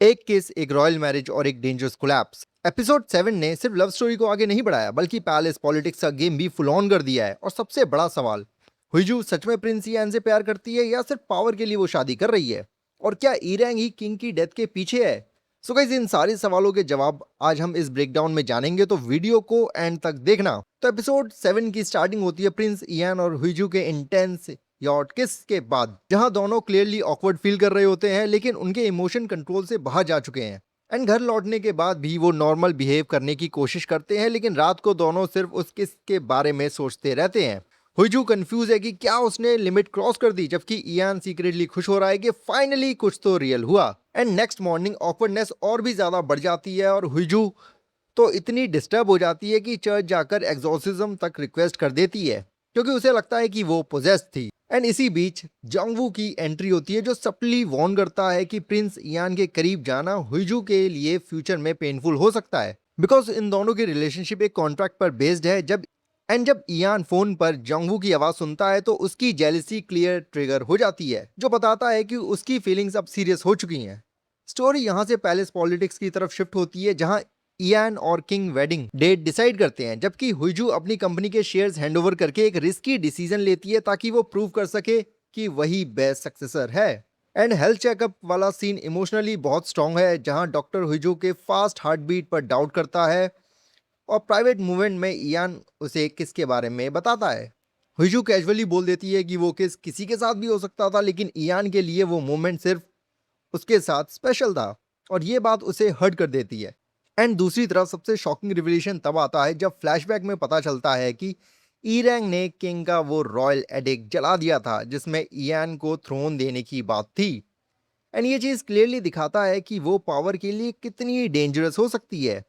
एक केस, एक royal marriage और एक डेंजरस कोलैप्स। एपिसोड 7 ने सिर्फ लव स्टोरी को आगे नहीं बढ़ाया बल्कि पैलेस पॉलिटिक्स का गेम भी फुल ऑन कर दिया है। और सबसे बड़ा सवाल, हुईजू सच में प्रिंस यान से प्यार करती है या सिर्फ पावर के लिए वो शादी कर रही है? और क्या ईरैंग ही किंग की डेथ के पीछे है? सो गाइस, इन सारे सवालों के जवाब आज हम इस ब्रेकडाउन में जानेंगे, तो वीडियो को एंड तक देखना। तो एपिसोड 7 की स्टार्टिंग होती है प्रिंस इयान और हुईजू के इंटेंस यॉट किस के बाद, जहां दोनों क्लियरली ऑकवर्ड फील कर रहे होते हैं लेकिन उनके इमोशन कंट्रोल से बाहर जा चुके हैं। एंड घर लौटने के बाद भी वो नॉर्मल बिहेव करने की कोशिश करते हैं, लेकिन रात को दोनों सिर्फ उस किस के बारे में सोचते रहते हैं। हुईजू कंफ्यूज है कि क्या उसने लिमिट क्रॉस कर दी, जबकि इयान सीक्रेटली खुश हो रहा है कि फाइनली कुछ तो रियल हुआ। एंड नेक्स्ट मॉर्निंग ऑकवर्डनेस और भी ज्यादा बढ़ जाती है और हुईजू तो इतनी डिस्टर्ब हो जाती है कि चर्च जाकर एग्जॉर्सिज्म तक रिक्वेस्ट कर देती है, क्योंकि उसे लगता है कि वो पोजेस्ड थी। एंड इसी बीच जोंगवू की एंट्री होती है, जो सप्ली वॉर्न करता है कि प्रिंस इयान के करीब जाना हुईजू के लिए फ्यूचर में पेनफुल हो सकता है, बिकॉज इन दोनों की रिलेशनशिप एक कॉन्ट्रैक्ट पर बेस्ड है। जब इयान फोन पर जोंगवू की आवाज सुनता है तो उसकी जेलिसी क्लियर ट्रिगर हो जाती है, जो बताता है कि उसकी फीलिंग्स अब सीरियस हो चुकी हैं। स्टोरी यहाँ से पैलेस पॉलिटिक्स की तरफ शिफ्ट होती है, जहाँ इयान और किंग वेडिंग डेट डिसाइड करते हैं, जबकि हुईजू अपनी कंपनी के शेयर्स हैंडओवर करके एक रिस्की डिसीजन लेती है ताकि वो प्रूव कर सके कि वही बेस्ट सक्सेसर है। एंड हेल्थ चेकअप वाला सीन इमोशनली बहुत स्ट्रांग है, जहां डॉक्टर हुईजू के फास्ट हार्ट बीट पर डाउट करता है और प्राइवेट मूवमेंट में इयान उसे किसके बारे में बताता है। हुईजू कैजुअली बोल देती है कि वो किसी के साथ भी हो सकता था, लेकिन इयान के लिए वो मोमेंट सिर्फ उसके साथ स्पेशल था, और ये बात उसे हर्ट कर देती है। एंड दूसरी तरफ सबसे शॉकिंग रिवलेशन तब आता है जब फ्लैशबैक में पता चलता है कि ईरैंग ने किंग का वो रॉयल एडिक जला दिया था जिसमें इयान को थ्रोन देने की बात थी। एंड ये चीज क्लियरली दिखाता है कि वो पावर के लिए कितनी डेंजरस हो सकती है।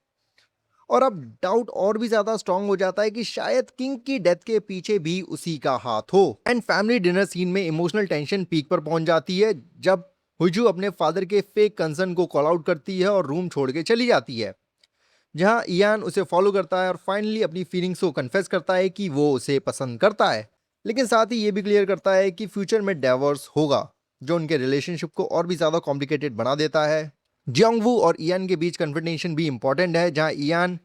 और अब डाउट और भी ज्यादा स्ट्रांग हो जाता है कि शायद किंग की डेथ के पीछे भी उसी का हाथ हो। एंड फैमिली डिनर सीन में इमोशनल टेंशन पीक पर पहुंच जाती है जब हुजू अपने फादर के फेक कंसर्न को कॉल आउट करती है और रूम छोड़ के चली जाती है, जहां इयान उसे फॉलो करता है और फाइनली अपनी फीलिंग्स को कन्फेस करता है कि वो उसे पसंद करता है, लेकिन साथ ही ये भी क्लियर करता है कि फ्यूचर में डाइवोर्स होगा, जो उनके रिलेशनशिप को और भी ज्यादा कॉम्प्लिकेटेड बना देता है। जियोंगवू और इयान के बीच कन्वर्सेशन भी इंपॉर्टेंट है, जहां इयान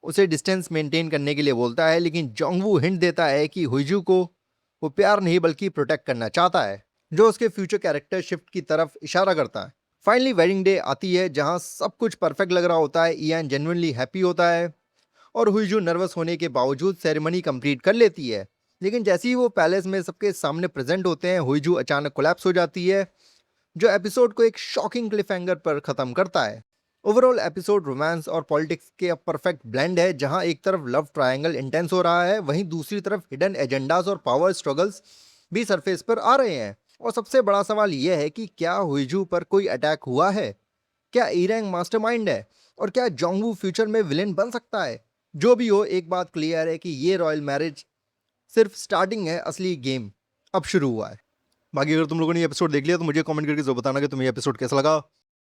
उसे डिस्टेंस मेंटेन करने के लिए बोलता है, लेकिन जोंगवू हिंट देता है कि हुईजू को वो प्यार नहीं बल्कि प्रोटेक्ट करना चाहता है, जो उसके फ्यूचर कैरेक्टर शिफ्ट की तरफ इशारा करता है। फाइनली वेडिंग डे आती है, जहां सब कुछ परफेक्ट लग रहा होता है, इयान जेन्युइनली हैप्पी होता है और हुईजू नर्वस होने के बावजूद सेरेमनी कंप्लीट कर लेती है। लेकिन जैसे ही वो पैलेस में सबके सामने प्रेजेंट होते हैं, हुईजू अचानक कोलैप्स हो जाती है, जो एपिसोड को एक शॉकिंग क्लिफहैंगर पर खत्म करता है। ओवरऑल एपिसोड रोमांस और पॉलिटिक्स के परफेक्ट ब्लेंड है, जहां एक तरफ लव ट्रायंगल इंटेंस हो रहा है, वहीं दूसरी तरफ हिडन एजेंडाज और पावर स्ट्रगल्स भी सरफेस पर आ रहे हैं। और सबसे बड़ा सवाल यह है कि क्या हुईजू पर कोई अटैक हुआ है, क्या ईरैंग मास्टरमाइंड है, और क्या जोंगवू फ्यूचर में विलेन बन सकता है? जो भी हो, एक बात क्लियर है कि ये रॉयल मैरिज सिर्फ स्टार्टिंग है, असली गेम अब शुरू हुआ है। बाकी अगर तुम लोगों ने एपिसोड देख लिया तो मुझे कमेंट करके जो बताना कि तुम्हें एपिसोड कैसा लगा।